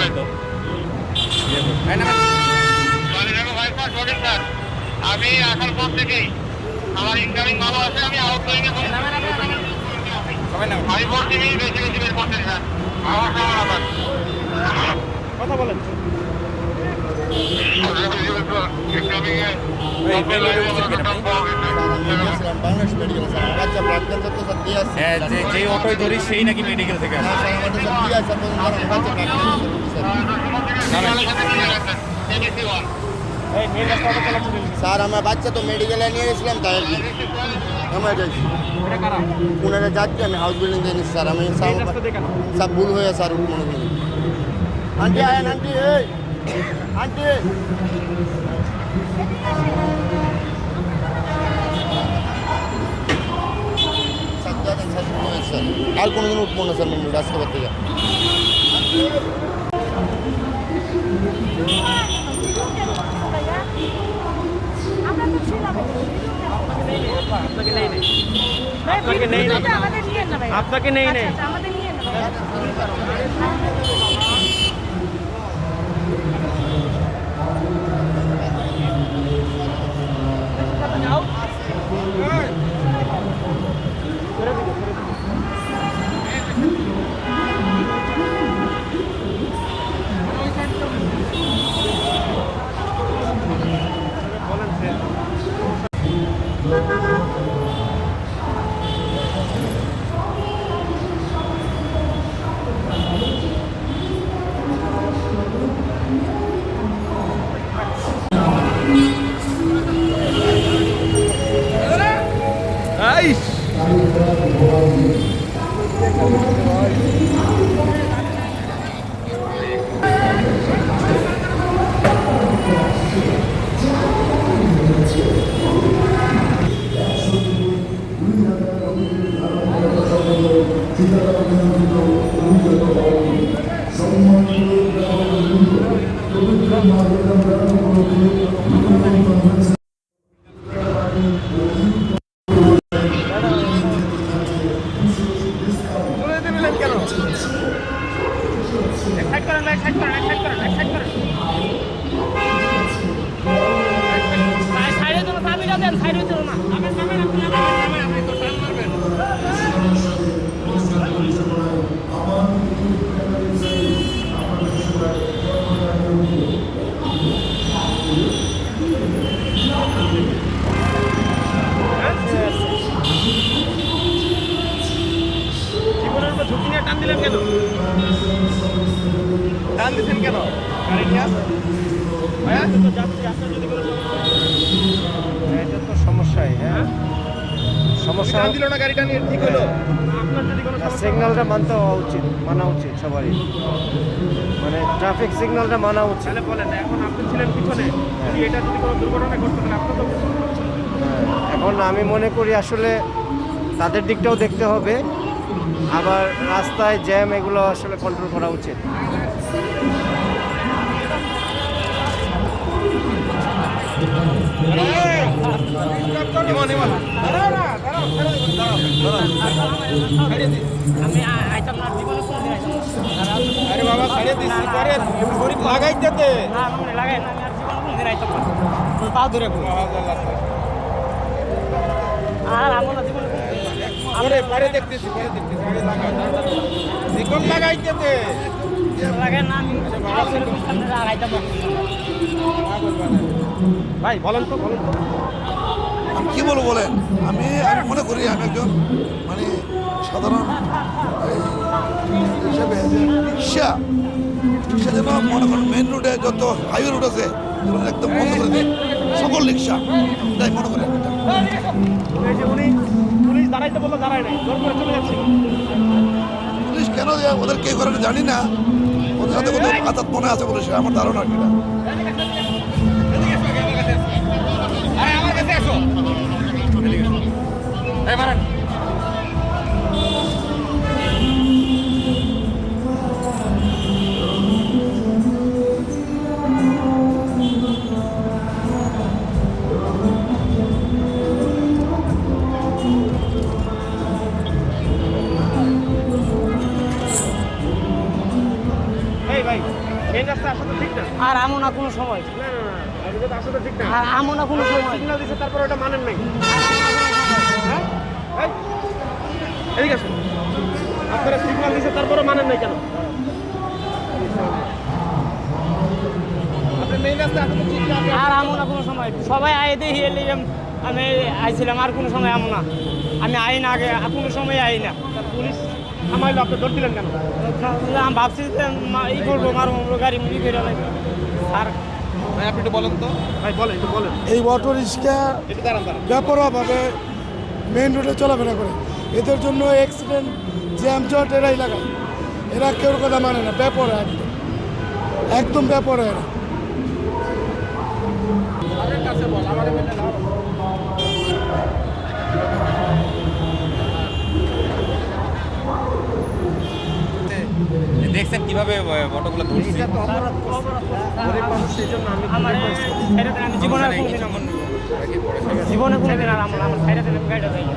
তো আমি আসার পর থেকেই আমার ইনকামিং ভালো আছে, আমি আউটগোয়িং এ আমি ভোট বেশি বেশি বের করতেছি স্যার। কথা বলেন ইনকামিং এ বাংলাদেশ মেডিকেল স্যার বাচ্চা ব্লাড ক্যান্সার তো স্যার দিয়ে আসছে হ্যাঁ যে অটোয় ধরি সেই নাকি মেডিকেল থেকে আসে স্যার আমাদের স্যার দিয়ে আসছে বাচ্চা ব্লাড ক্যান্সার স্যার আমার বাচ্চা তো মেডিকেলে নিয়ে গেছিলাম তাই আর কি আমার যাচ্ছি ওনারা যাচ্ছি আমি হাউস বিল্ডিং দিয়ে নিচ্ছি স্যার আমি স্যার ভুল হয়ে স্যার মনে করি আন্টি আয়েন আন্টি এই আন্টি স্যার জানেন স্যার ভুল হয়েছে স্যার আর কোনোদিন উঠবো না স্যার মেনু রাস্তাঘাট থেকে আপনাকে নেই নেই টান দিচ্ছেন কেন গাড়ি নিয়ে এটা তো সমস্যাই হ্যাঁ সমস্যা দিল না গাড়িটা নিয়ে ঠিক হলো আপনার যদি কোনো সিগন্যালটা মানা উচিত সবারই মানে ট্রাফিক সিগন্যালটা মানা উচিত তাহলে বলেন এখন আপনি ছিলেন পিছনে যদি এটা যদি কোনো দুর্ঘটনা ঘটতো তাহলে আপনার তো এখন আমি মনে করি আসলে তাদের দিকটাও দেখতে হবে আবার রাস্তায় জ্যাম এগুলো আসলে কন্ট্রোল করা উচিত আরে বাবা ছাড়িয়ে দিচ্ছি পরে গরিব লাগাই যেতে লাগাই পা ধরে আর আমরা জীবনে আরে পরে দেখতেছি জীবন লাগাই যেতে লাগাই না ভাই বলেন তো কি বলবো বলেন আমি মনে করি আমি একজন মানে সাধারণ হিসেবে রিক্সা যেন মনে করেন মেন রোডে যত হাইওয়ে রোড আছে একদম বন্ধ করে দিই সকল রিক্সা তাই মনে করি পুলিশ দাঁড়াইতে বললো দাঁড়ায় নাই জোর করে চলে যাচ্ছে পুলিশ কেন ওদের কে করে জানি না ওদের সাথে কত আঘাত মনে আছে পুলিশের আমার ধারণা কি না আমার কাছে আসো এই ভাই আর আমো না কোনো সময়, না না না এটা তো আসলে ঠিক না। আর আমো না কোনো সময়, সিগন্যাল দিছে তারপর ওটা মানেন নাই। হ্যাঁ এই, এদিকে আসুন। আপনারা সিগন্যাল দিছে তারপরে মানেন নাই কেন? আপনি মেইন রাস্তা এখন ঠিক না। আর আমো না কোনো সময়, সবাই আয় দিয়ে এলে আমি আইছিলাম, আর কোনো সময় আমো না, আমি আই না আগে, আর কোনো সময় আই না। পুলিশ থামাইলো, আপনি দৌড় দিলেন কেন? আমি ভাবছি যে ই করবো, মারবো গাড়ি মুড়ি ফেরা লাগবে। আর ভাই আপনি একটু বলেন তো। ভাই বলেন, একটু বলেন। এই অটো রিক্সা একটু দাঁড়ান দাঁড়ান। বেপরোয়াভাবে মেইন রোডে চলাফেরা করে, এদের জন্য অ্যাক্সিডেন্ট জ্যামজট এরাই লাগায়। এরা কেউ কথা মানে না, বেপরোয়া একদম, একদম বেপরোয়া এরা। দেখছেন কিভাবে অটোগুলো ধরছে? এটা তো অপরাধ করছে। গরিব মানুষ, সেই জন্য আমি আমার আমি জীবনে আর কোনোদিন জীবনে কোনোদিন আর আমার সাইডে গাড়িটা যাই না।